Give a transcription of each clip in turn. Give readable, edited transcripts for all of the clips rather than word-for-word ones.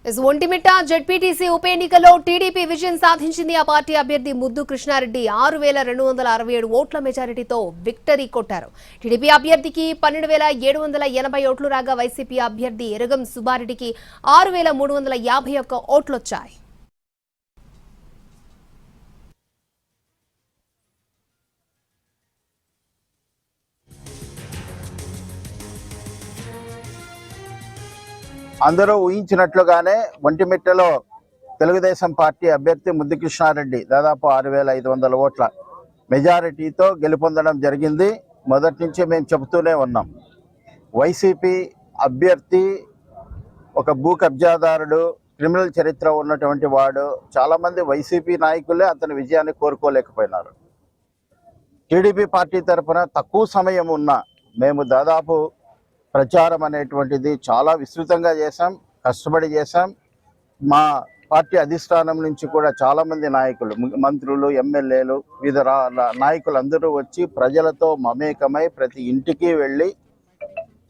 Vontimitta ZPTC ఉప ఎన్నికలో TDP విజయం సాధించింది. ఆ పార్టీ అభ్యర్థి ముద్దు కృష్ణారెడ్డి 6,267 ఓట్ల మెజారిటీతో విక్టరీ కొట్టారు. టీడీపీ అభ్యర్థికి 12,780 ఓట్లు రాగా వైసీపీ అభ్యర్థి ఎరగం సుబ్బారెడ్డికి 6,351 ఓట్లొచ్చాయి. అందరూ ఊహించినట్లుగానే ఒంటిమిట్టలో తెలుగుదేశం పార్టీ అభ్యర్థి ముద్దు కృష్ణారెడ్డి దాదాపు 6,500 ఓట్ల మెజారిటీతో గెలుపొందడం జరిగింది. మొదటి నుంచి మేము చెబుతూనే ఉన్నాం, వైసీపీ అభ్యర్థి ఒక భూ కబ్జాదారుడు, క్రిమినల్ చరిత్ర ఉన్నటువంటి వాడు. చాలామంది వైసీపీ నాయకులే అతని విజయాన్ని కోరుకోలేకపోయినారు. టీడీపీ పార్టీ తరఫున తక్కువ సమయం ఉన్నా మేము దాదాపు ప్రచారం అనేటువంటిది చాలా విస్తృతంగా చేశాం, కష్టపడి చేశాం. మా పార్టీ అధిష్టానం నుంచి కూడా చాలామంది నాయకులు, మంత్రులు, ఎమ్మెల్యేలు, వివిధ నాయకులు అందరూ వచ్చి ప్రజలతో మమేకమై ప్రతి ఇంటికి వెళ్ళి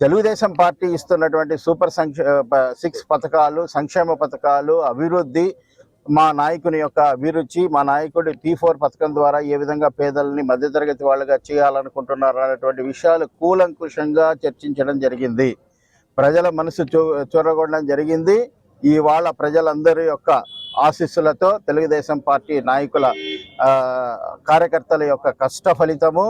తెలుగుదేశం పార్టీ ఇస్తున్నటువంటి సూపర్ 6 పథకాలు, సంక్షేమ పథకాలు, అభివృద్ధి, మా నాయకుని యొక్క అభిరుచి, మా నాయకుడి P4 పథకం ద్వారా ఏ విధంగా పేదలని మధ్యతరగతి వాళ్ళగా చేయాలనుకుంటున్నారు అనేటువంటి విషయాలు కూలంకుషంగా చర్చించడం జరిగింది. ప్రజల మనసు చూరగొనడం జరిగింది. ఇవాళ ప్రజలందరి యొక్క ఆశీస్సులతో తెలుగుదేశం పార్టీ నాయకుల కార్యకర్తల యొక్క కష్ట ఫలితము,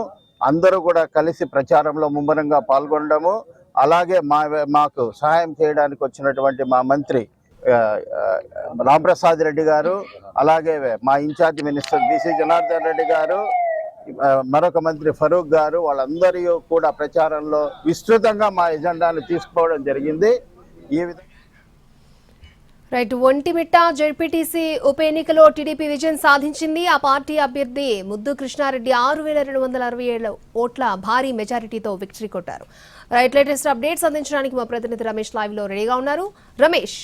అందరూ కూడా కలిసి ప్రచారంలో ముమ్మరంగా పాల్గొనడము, అలాగే మాకు సహాయం చేయడానికి వచ్చినటువంటి మా మంత్రి రాంప్రసాద్ రెడ్డి గారు, అలాగే మా incharge minister BC Janardhan Reddy గారు, మరొక మంత్రి ఫరూక్ గారు, వాళ్ళందరూ కూడా ప్రచారంలో విస్తృతంగా మా ఎజెండాను తీసుకోవడం జరిగింది. ఈ విధంగా ఒంటిమిట్ట జెడ్పీటీసీ ఉప ఎన్నికలో టీడీపీ విజయం సాధించింది. ఆ పార్టీ అభ్యర్థి ముద్దు కృష్ణారెడ్డి 6,267 ఓట్ల భారీ మెజారిటీతో విక్టరీ కొట్టారు. లేటెస్ట్ అప్డేట్స్ అందించడానికి మా ప్రతినిధి రమేష్ లైవ్ లో రెడీగా ఉన్నారు. రమేష్,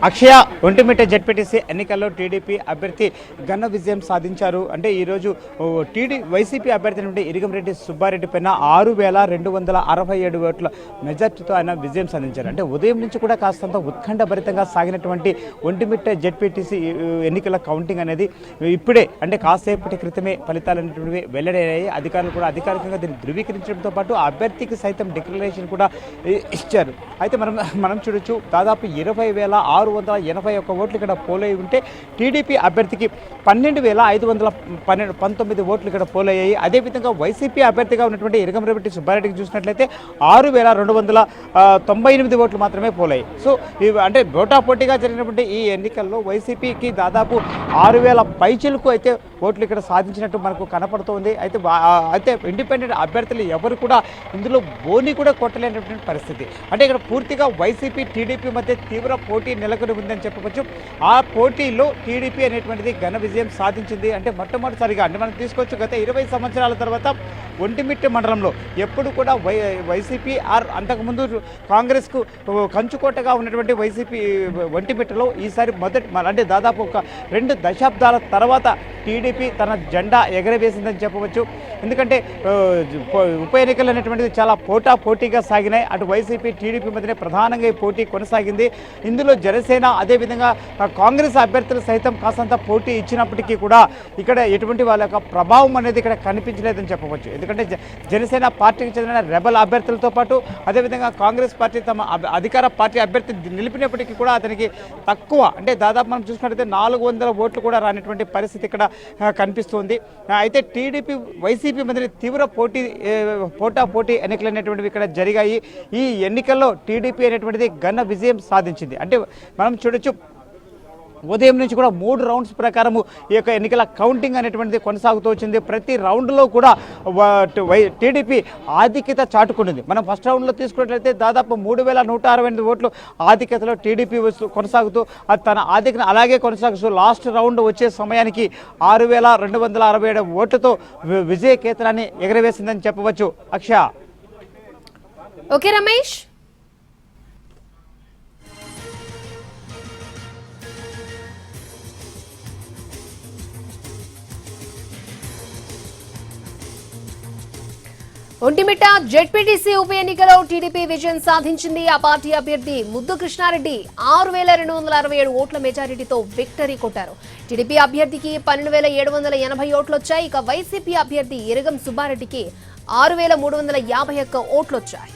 అక్షయ, ఒంటిమిట్ట జెడ్పీటీసీ ఎన్నికల్లో టీడీపీ అభ్యర్థి ఘన విజయం సాధించారు. అంటే ఈరోజు వైసీపీ అభ్యర్థి నుండి ఇరిగంరెడ్డి సుబ్బారెడ్డి పైన 6,267 ఓట్ల మెజార్టీతో ఆయన విజయం సాధించారు. అంటే ఉదయం నుంచి కూడా కాస్తంత ఉత్కంఠభరితంగా సాగినటువంటి ఒంటిమిట్ట జెడ్పీటీసీ ఎన్నికల కౌంటింగ్ అనేది ఇప్పుడే, అంటే కాసేపటి క్రితమే ఫలితాలు అనేటువంటివి వెల్లడయ్యాయి. అధికారులు కూడా అధికారికంగా దీన్ని ధృవీకరించడంతో పాటు అభ్యర్థికి సైతం డిక్లరేషన్ కూడా ఇచ్చారు. అయితే మనం చూడొచ్చు, దాదాపు 20,681 ఓట్లు ఇక్కడ పోలై ఉంటే టీడీపీ అభ్యర్థికి 12,519 ఓట్లు ఇక్కడ పోలయ్యాయి. అదేవిధంగా వైసీపీ అభ్యర్థిగా ఉన్నటువంటి ఇరగంరెడ్డి సుబ్బారెడ్డికి చూసినట్లయితే 6,298 ఓట్లు మాత్రమే పోలాయి. సో అంటే పోటాపోటీగా జరిగినటువంటి ఈ ఎన్నికల్లో వైసీపీకి దాదాపు 6,000 పైచిలకు అయితే ఓట్లు ఇక్కడ సాధించినట్టు మనకు కనపడుతోంది. అయితే ఇండిపెండెంట్ అభ్యర్థులు ఎవరు కూడా ఇందులో బోని కూడా కొట్టలేనటువంటి పరిస్థితి. అంటే ఇక్కడ పూర్తిగా వైసీపీ టీడీపీ మధ్య తీవ్ర పోటీ నెలకొని ఉందని చెప్పవచ్చు. ఆ పోటీలో టీడీపీ అనేటువంటిది ఘన విజయం సాధించింది. అంటే మొట్టమొదటిసారిగా, అంటే మనం తీసుకోవచ్చు, గత 20 సంవత్సరాల తర్వాత ఒంటిమిట్ట మండలంలో ఎప్పుడు కూడా వైసీపీ అంతకుముందు కాంగ్రెస్కు కంచుకోటగా ఉన్నటువంటి వైసీపీ ఒంటిమిట్టలో ఈసారి అంటే దాదాపు ఒక 2 దశాబ్దాల తర్వాత టీడీపీ తన జెండా ఎగరవేసిందని చెప్పవచ్చు. ఎందుకంటే ఉప ఎన్నికలు అనేటువంటిది చాలా పోటాపోటీగా సాగినాయి. అటు వైసీపీ టీడీపీ మధ్యనే ప్రధానంగా ఈ పోటీ కొనసాగింది. ఇందులో జనసేన, అదేవిధంగా కాంగ్రెస్ అభ్యర్థులు సైతం కాసంత పోటీ ఇచ్చినప్పటికీ కూడా ఇక్కడ ఎటువంటి వాళ్ళ యొక్క ప్రభావం అనేది ఇక్కడ కనిపించలేదని చెప్పవచ్చు. ఎందుకంటే జనసేన పార్టీకి చెందిన రెబల్ అభ్యర్థులతో పాటు అదేవిధంగా కాంగ్రెస్ పార్టీ తమ అధికార పార్టీ అభ్యర్థి నిలిపినప్పటికీ కూడా అతనికి తక్కువ, అంటే దాదాపు మనం చూసుకున్నట్లయితే 400 ఓట్లు కూడా రానటువంటి పరిస్థితి ఇక్కడ కనిపిస్తుంది. అయితే టీడీపీ వైసీపీ మధ్య తీవ్ర పోటాపోటీ ఎన్నికలు అనేటువంటివి ఇక్కడ జరిగాయి. ఈ ఎన్నికల్లో టీడీపీ అనేటువంటిది ఘన విజయం సాధించింది. అంటే మనం చూడొచ్చు, ఉదయం నుంచి కూడా 3 రౌండ్స్ ప్రకారము ఈ యొక్క ఎన్నికల కౌంటింగ్ అనేటువంటిది కొనసాగుతూ వచ్చింది. ప్రతి రౌండ్లో కూడా టీడీపీ ఆధిక్యత చాటుకుంటుంది. మనం ఫస్ట్ రౌండ్లో తీసుకున్నట్లయితే దాదాపు 3,168 ఓట్లు ఆధిక్యతలో టీడీపీ కొనసాగుతూ తన ఆధిక్యత అలాగే కొనసాగుతూ లాస్ట్ రౌండ్ వచ్చే సమయానికి 6,267 ఓట్లతో విజయ కేతనాన్ని ఎగరవేసిందని చెప్పవచ్చు. అక్షయ. ఓకే రమేష్. ఒంటిమిట్ట జెడ్పీటీసీ ఉప ఎన్నికలో టీడీపీ విజయం సాధించింది. ఆ పార్టీ అభ్యర్థి ముద్దు కృష్ణారెడ్డి 6,267 ఓట్ల మెజారిటీతో విక్టరీ కొట్టారు. టీడీపీ అభ్యర్థికి 12,780 ఓట్లొచ్చాయి. ఇక వైసీపీ అభ్యర్థి ఇరగం సుబ్బారెడ్డికి 6,351 ఓట్లొచ్చాయి.